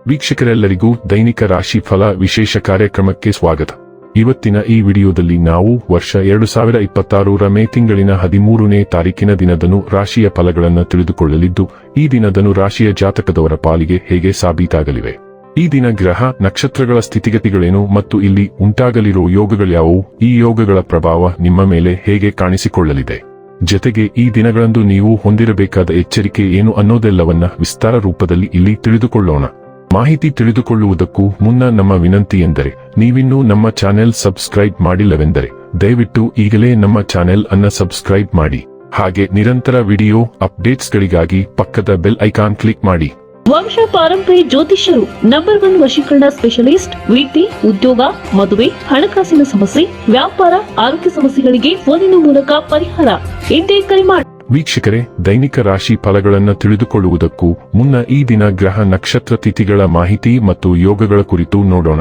ವೀಕ್ಷಕರೆಲ್ಲರಿಗೂ ದೈನಿಕ ರಾಶಿ ಫಲ ವಿಶೇಷ ಕಾರ್ಯಕ್ರಮಕ್ಕೆ ಸ್ವಾಗತ. ಇವತ್ತಿನ ಈ ವಿಡಿಯೋದಲ್ಲಿ ನಾವು ವರ್ಷ 2026ರ ಮೇ ತಿಂಗಳಿನ 13ನೇ ತಾರೀಕಿನ ದಿನದನು ರಾಶಿಯ ಫಲಗಳನ್ನು ತಿಳಿದುಕೊಳ್ಳಲಿದ್ದು, ಈ ದಿನದನು ರಾಶಿಯ ಜಾತಕದವರ ಪಾಲಿಗೆ ಹೇಗೆ ಸಾಬೀತಾಗಲಿವೆ, ಈ ದಿನ ಗ್ರಹ ನಕ್ಷತ್ರಗಳ ಸ್ಥಿತಿಗತಿಗಳೇನು ಮತ್ತು ಇಲ್ಲಿ ಉಂಟಾಗಲಿರುವ ಯೋಗಗಳ್ಯಾವುವು, ಈ ಯೋಗಗಳ ಪ್ರಭಾವ ನಿಮ್ಮ ಮೇಲೆ ಹೇಗೆ ಕಾಣಿಸಿಕೊಳ್ಳಲಿದೆ, ಜೊತೆಗೆ ಈ ದಿನಗಳಂದು ನೀವು ಹೊಂದಿರಬೇಕಾದ ಎಚ್ಚರಿಕೆ ಏನು ಅನ್ನೋದೆಲ್ಲವನ್ನ ವಿಸ್ತಾರ ರೂಪದಲ್ಲಿ ಇಲ್ಲಿ ತಿಳಿದುಕೊಳ್ಳೋಣ. ಮಾಹಿತಿ ತಿಳಿದುಕೊಳ್ಳುವುದಕ್ಕೂ ಮುನ್ನ ನಮ್ಮ ವಿನಂತಿ ಎಂದರೆ, ನೀವಿನ್ನೂ ನಮ್ಮ ಚಾನೆಲ್ ಸಬ್ಸ್ಕ್ರೈಬ್ ಮಾಡಿಲ್ಲವೆಂದರೆ ದಯವಿಟ್ಟು ಈಗಲೇ ನಮ್ಮ ಚಾನೆಲ್ ಅನ್ನ ಸಬ್ಸ್ಕ್ರೈಬ್ ಮಾಡಿ. ಹಾಗೆ ನಿರಂತರ ವಿಡಿಯೋ ಅಪ್ಡೇಟ್ಸ್ಗಳಿಗಾಗಿ ಪಕ್ಕದ ಬೆಲ್ ಐಕಾನ್ ಕ್ಲಿಕ್ ಮಾಡಿ. ವಂಶ ಪಾರಂಪರ್ಯ ಜ್ಯೋತಿಷ್ಯರು ನಂಬರ್ 1 ವಶೀಕರಣ ಸ್ಪೆಷಲಿಸ್ಟ್. ವೃತ್ತಿ, ಉದ್ಯೋಗ, ಮದುವೆ, ಹಣಕಾಸಿನ ಸಮಸ್ಯೆ, ವ್ಯಾಪಾರ, ಆರೋಗ್ಯ ಸಮಸ್ಯೆಗಳಿಗೆ ಫೋನಿನ ಮೂಲಕ ಪರಿಹಾರ. ಇಂದೇ ಕರೆ ಮಾಡಿ. ವೀಕ್ಷಕರೇ, ದೈನಿಕ ರಾಶಿ ಫಲಗಳನ್ನು ತಿಳಿದುಕೊಳ್ಳುವುದಕ್ಕೂ ಮುನ್ನ ಈ ದಿನ ಗ್ರಹ ನಕ್ಷತ್ರ ತಿಥಿಗಳ ಮಾಹಿತಿ ಮತ್ತು ಯೋಗಗಳ ಕುರಿತು ನೋಡೋಣ.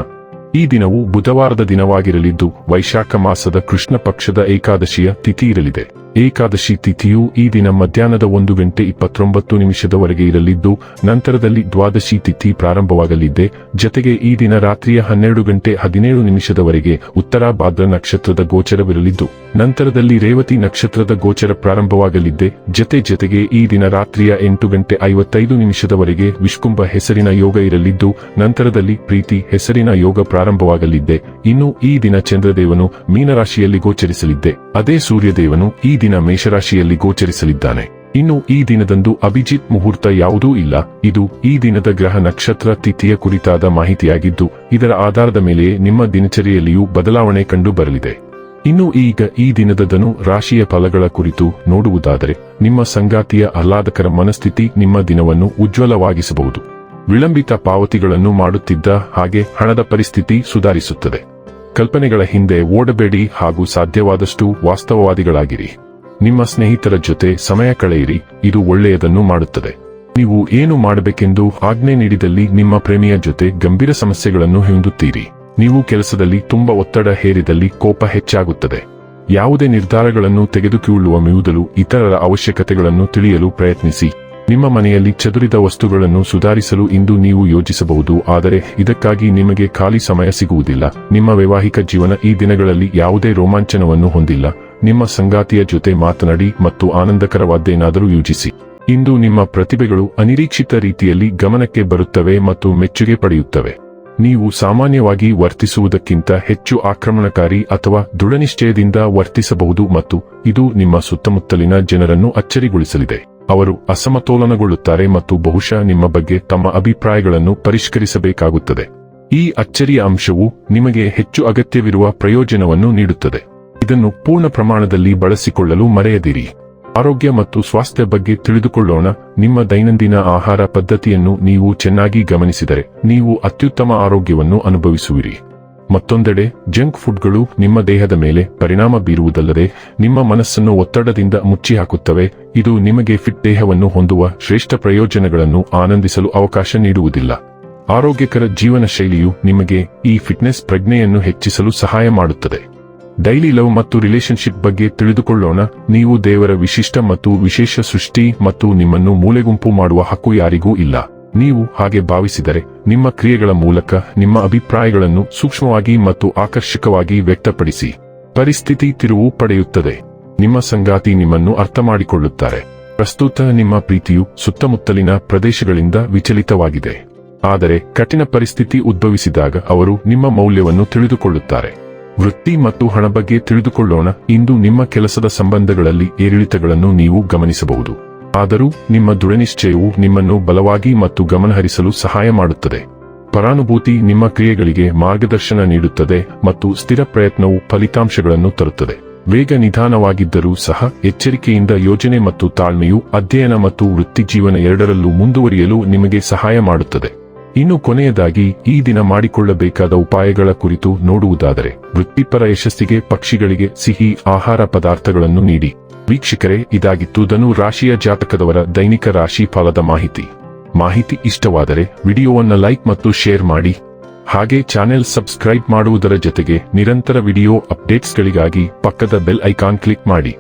ಈ ದಿನವು ಬುಧವಾರದ ದಿನವಾಗಿರಲಿದ್ದು, ವೈಶಾಖ ಮಾಸದ ಕೃಷ್ಣ ಪಕ್ಷದ ಏಕಾದಶಿಯ ತಿಥಿ ಇರಲಿದೆ. ಏಕಾದಶಿ ತಿಥಿಯು ಈ ದಿನ ಮಧ್ಯಾಹ್ನದ 1:29 ಇರಲಿದ್ದು, ನಂತರದಲ್ಲಿ ದ್ವಾದಶಿ ತಿಥಿ ಪ್ರಾರಂಭವಾಗಲಿದೆ. ಜೊತೆಗೆ ಈ ದಿನ ರಾತ್ರಿಯ 12:17 ಉತ್ತರ ಭಾದ್ರ ನಕ್ಷತ್ರದ ಗೋಚರವಿರಲಿದ್ದು, ನಂತರದಲ್ಲಿ ರೇವತಿ ನಕ್ಷತ್ರದ ಗೋಚರ ಪ್ರಾರಂಭವಾಗಲಿದೆ. ಜೊತೆಗೆ ಈ ದಿನ ರಾತ್ರಿಯ 8:55 ವಿಷ್ಕುಂಭ ಹೆಸರಿನ ಯೋಗ ಇರಲಿದ್ದು, ನಂತರದಲ್ಲಿ ಪ್ರೀತಿ ಹೆಸರಿನ ಯೋಗ ಪ್ರಾರಂಭವಾಗಲಿದೆ. ಇನ್ನು ಈ ದಿನ ಚಂದ್ರದೇವನು ಮೀನರಾಶಿಯಲ್ಲಿ ಗೋಚರಿಸಲಿದ್ದೆ, ಅದೇ ಸೂರ್ಯದೇವನು ಈ ದಿನ ಮೇಷರಾಶಿಯಲ್ಲಿ ಗೋಚರಿಸಲಿದ್ದಾನೆ. ಇನ್ನು ಈ ದಿನದಂದು ಅಭಿಜಿತ್ ಮುಹೂರ್ತ ಯಾವುದೂ ಇಲ್ಲ. ಇದು ಈ ದಿನದ ಗ್ರಹ ನಕ್ಷತ್ರ ತಿಥಿಯ ಕುರಿತಾದ ಮಾಹಿತಿಯಾಗಿದ್ದು, ಇದರ ಆಧಾರದ ಮೇಲೆಯೇ ನಿಮ್ಮ ದಿನಚರಿಯಲ್ಲಿಯೂ ಬದಲಾವಣೆ ಕಂಡು ಬರಲಿದೆ. ಇನ್ನು ಈಗ ಈ ದಿನದ ರಾಶಿಯ ಫಲಗಳ ಕುರಿತು ನೋಡುವುದಾದರೆ, ನಿಮ್ಮ ಸಂಗಾತಿಯ ಆಹ್ಲಾದಕರ ಮನಸ್ಥಿತಿ ನಿಮ್ಮ ದಿನವನ್ನು ಉಜ್ವಲವಾಗಿಸಬಹುದು. ವಿಳಂಬಿತ ಪಾವತಿಗಳನ್ನು ಮಾಡುತ್ತಿದ್ದ ಹಾಗೆ ಹಣದ ಪರಿಸ್ಥಿತಿ ಸುಧಾರಿಸುತ್ತದೆ. ಕಲ್ಪನೆಗಳ ಹಿಂದೆ ಓಡಬೇಡಿ ಹಾಗೂ ಸಾಧ್ಯವಾದಷ್ಟು ವಾಸ್ತವವಾದಿಗಳಾಗಿರಿ. ನಿಮ್ಮ ಸ್ನೇಹಿತರ ಜೊತೆ ಸಮಯ ಕಳೆಯಿರಿ, ಇದು ಒಳ್ಳೆಯದನ್ನು ಮಾಡುತ್ತದೆ. ನೀವು ಏನು ಮಾಡಬೇಕೆಂದು ಆಜ್ಞೆ ನೀಡಿದಲ್ಲಿ ನಿಮ್ಮ ಪ್ರೇಮಿಯ ಜೊತೆ ಗಂಭೀರ ಸಮಸ್ಯೆಗಳನ್ನು ಹೊಂದುತ್ತೀರಿ. ನೀವು ಕೆಲಸದಲ್ಲಿ ತುಂಬಾ ಒತ್ತಡ ಹೇರಿದಲ್ಲಿ ಕೋಪ ಹೆಚ್ಚಾಗುತ್ತದೆ. ಯಾವುದೇ ನಿರ್ಧಾರಗಳನ್ನು ತೆಗೆದುಕೊಳ್ಳುವ ಮೊದಲು ಇತರರ ಅವಶ್ಯಕತೆಗಳನ್ನು ತಿಳಿಯಲು ಪ್ರಯತ್ನಿಸಿ. ನಿಮ್ಮ ಮನೆಯಲ್ಲಿ ಚದುರಿದ ವಸ್ತುಗಳನ್ನು ಸುಧಾರಿಸಲು ಇಂದು ನೀವು ಯೋಜಿಸಬಹುದು, ಆದರೆ ಇದಕ್ಕಾಗಿ ನಿಮಗೆ ಖಾಲಿ ಸಮಯ ಸಿಗುವುದಿಲ್ಲ. ನಿಮ್ಮ ವೈವಾಹಿಕ ಜೀವನ ಈ ದಿನಗಳಲ್ಲಿ ಯಾವುದೇ ರೋಮಾಂಚನವನ್ನು ಹೊಂದಿಲ್ಲ. ನಿಮ್ಮ ಸಂಗಾತಿಯ ಜೊತೆ ಮಾತನಾಡಿ ಮತ್ತು ಆನಂದಕರವಾದ್ದೇನಾದರೂ ಯೋಜಿಸಿ. ಇಂದು ನಿಮ್ಮ ಪ್ರತಿಭೆಗಳು ಅನಿರೀಕ್ಷಿತ ರೀತಿಯಲ್ಲಿ ಗಮನಕ್ಕೆ ಬರುತ್ತವೆ ಮತ್ತು ಮೆಚ್ಚುಗೆ ಪಡೆಯುತ್ತವೆ. ನೀವು ಸಾಮಾನ್ಯವಾಗಿ ವರ್ತಿಸುವುದಕ್ಕಿಂತ ಹೆಚ್ಚು ಆಕ್ರಮಣಕಾರಿ ಅಥವಾ ದೃಢನಿಶ್ಚಯದಿಂದ ವರ್ತಿಸಬಹುದು ಮತ್ತು ಇದು ನಿಮ್ಮ ಸುತ್ತಮುತ್ತಲಿನ ಜನರನ್ನು ಅಚ್ಚರಿಗೊಳಿಸಲಿದೆ. ಅವರು ಅಸಮತೋಲನಗೊಳ್ಳುತ್ತಾರೆ ಮತ್ತು ಬಹುಶಃ ನಿಮ್ಮ ಬಗ್ಗೆ ತಮ್ಮ ಅಭಿಪ್ರಾಯಗಳನ್ನು ಪರಿಷ್ಕರಿಸಬೇಕಾಗುತ್ತದೆ. ಈ ಅಚ್ಚರಿಯ ಅಂಶವು ನಿಮಗೆ ಹೆಚ್ಚು ಅಗತ್ಯವಿರುವ ಪ್ರಯೋಜನವನ್ನು ನೀಡುತ್ತದೆ. ಇದನ್ನು ಪೂರ್ಣ ಪ್ರಮಾಣದಲ್ಲಿ ಬಳಸಿಕೊಳ್ಳಲು ಮರೆಯದಿರಿ. ಆರೋಗ್ಯ ಮತ್ತು ಸ್ವಾಸ್ಥ್ಯ ಬಗ್ಗೆ ತಿಳಿದುಕೊಳ್ಳೋಣ. ನಿಮ್ಮ ದೈನಂದಿನ ಆಹಾರ ಪದ್ಧತಿಯನ್ನು ನೀವು ಚೆನ್ನಾಗಿ ಗಮನಿಸಿದರೆ ನೀವು ಅತ್ಯುತ್ತಮ ಆರೋಗ್ಯವನ್ನು ಅನುಭವಿಸುವಿರಿ. ಮತ್ತೊಂದೆಡೆ ಜಂಕ್ ಫುಡ್ಗಳು ನಿಮ್ಮ ದೇಹದ ಮೇಲೆ ಪರಿಣಾಮ ಬೀರುವುದಲ್ಲದೆ ನಿಮ್ಮ ಮನಸ್ಸನ್ನು ಒತ್ತಡದಿಂದ ಮುಚ್ಚಿಹಾಕುತ್ತವೆ. ಇದು ನಿಮಗೆ ಫಿಟ್ ದೇಹವನ್ನು ಹೊಂದುವ ಶ್ರೇಷ್ಠ ಪ್ರಯೋಜನಗಳನ್ನು ಆನಂದಿಸಲು ಅವಕಾಶ ನೀಡುವುದಿಲ್ಲ. ಆರೋಗ್ಯಕರ ಜೀವನ ಶೈಲಿಯು ನಿಮಗೆ ಈ ಫಿಟ್ನೆಸ್ ಪ್ರಜ್ಞೆಯನ್ನು ಹೆಚ್ಚಿಸಲು ಸಹಾಯ ಮಾಡುತ್ತದೆ. ಡೈಲಿ ಲವ್ ಮತ್ತು ರಿಲೇಶನ್ಶಿಪ್ ಬಗ್ಗೆ ತಿಳಿದುಕೊಳ್ಳೋಣ. ನೀವು ದೇವರ ವಿಶಿಷ್ಟ ಮತ್ತು ವಿಶೇಷ ಸೃಷ್ಟಿ ಮತ್ತು ನಿಮ್ಮನ್ನು ಮೂಲೆಗುಂಪು ಮಾಡುವ ಹಕ್ಕು ಯಾರಿಗೂ ಇಲ್ಲ. ನೀವು ಹಾಗೆ ಭಾವಿಸಿದರೆ ನಿಮ್ಮ ಕ್ರಿಯೆಗಳ ಮೂಲಕ ನಿಮ್ಮ ಅಭಿಪ್ರಾಯಗಳನ್ನು ಸೂಕ್ಷ್ಮವಾಗಿ ಮತ್ತು ಆಕರ್ಷಕವಾಗಿ ವ್ಯಕ್ತಪಡಿಸಿ. ಪರಿಸ್ಥಿತಿ ತಿರುವು ಪಡೆಯುತ್ತದೆ. ನಿಮ್ಮ ಸಂಗಾತಿ ನಿಮ್ಮನ್ನು ಅರ್ಥಮಾಡಿಕೊಳ್ಳುತ್ತಾರೆ. ಪ್ರಸ್ತುತ ನಿಮ್ಮ ಪ್ರೀತಿಯು ಸುತ್ತಮುತ್ತಲಿನ ಪ್ರದೇಶಗಳಿಂದ ವಿಚಲಿತವಾಗಿದೆ, ಆದರೆ ಕಠಿಣ ಪರಿಸ್ಥಿತಿ ಉದ್ಭವಿಸಿದಾಗ ಅವರು ನಿಮ್ಮ ಮೌಲ್ಯವನ್ನು ತಿಳಿದುಕೊಳ್ಳುತ್ತಾರೆ. ವೃತ್ತಿ ಮತ್ತು ಹಣ ಬಗ್ಗೆ ತಿಳಿದುಕೊಳ್ಳೋಣ. ಇಂದು ನಿಮ್ಮ ಕೆಲಸದ ಸಂಬಂಧಗಳಲ್ಲಿ ಏರಿಳಿತಗಳನ್ನು ನೀವು ಗಮನಿಸಬಹುದು, ಆದರೂ ನಿಮ್ಮ ದೃಢನಿಶ್ಚಯವು ನಿಮ್ಮನ್ನು ಬಲವಾಗಿ ಮತ್ತು ಗಮನಹರಿಸಲು ಸಹಾಯ ಮಾಡುತ್ತದೆ. ಪರಾನುಭೂತಿ ನಿಮ್ಮ ಕ್ರಿಯೆಗಳಿಗೆ ಮಾರ್ಗದರ್ಶನ ನೀಡುತ್ತದೆ ಮತ್ತು ಸ್ಥಿರ ಪ್ರಯತ್ನವು ಫಲಿತಾಂಶಗಳನ್ನು ತರುತ್ತದೆ. ವೇಗ ನಿಧಾನವಾಗಿದ್ದರೂ ಸಹ ಎಚ್ಚರಿಕೆಯಿಂದ ಯೋಜನೆ ಮತ್ತು ತಾಳ್ಮೆಯು ಅಧ್ಯಯನ ಮತ್ತು ವೃತ್ತಿಜೀವನ ಎರಡರಲ್ಲೂ ಮುಂದುವರಿಯಲು ನಿಮಗೆ ಸಹಾಯ ಮಾಡುತ್ತದೆ. ಇನ್ನು ಕೊನೆಯದಾಗಿ ಈ ದಿನ ಮಾಡಿಕೊಳ್ಳಬೇಕಾದ ಉಪಾಯಗಳ ಕುರಿತು ನೋಡುವುದಾದರೆ, ವೃತ್ತಿಪರ ಯಶಸ್ಸಿಗೆ ಪಕ್ಷಿಗಳಿಗೆ ಸಿಹಿ ಆಹಾರ ಪದಾರ್ಥಗಳನ್ನು ನೀಡಿ. ವೀಕ್ಷಕರೇ, ಇದಾಗಿತ್ತು ಧನು ರಾಶಿಯ ಜಾತಕದವರ ದೈನಿಕ ರಾಶಿ ಫಲದ ಮಾಹಿತಿ ಇಷ್ಟವಾದರೆ ವಿಡಿಯೋವನ್ನು ಲೈಕ್ ಮತ್ತು ಶೇರ್ ಮಾಡಿ. ಹಾಗೆ ಚಾನೆಲ್ ಸಬ್ಸ್ಕ್ರೈಬ್ ಮಾಡುವುದರ ಜೊತೆಗೆ ನಿರಂತರ ವಿಡಿಯೋ ಅಪ್ಡೇಟ್ಸ್ಗಳಿಗಾಗಿ ಪಕ್ಕದ ಬೆಲ್ ಐಕಾನ್ ಕ್ಲಿಕ್ ಮಾಡಿ.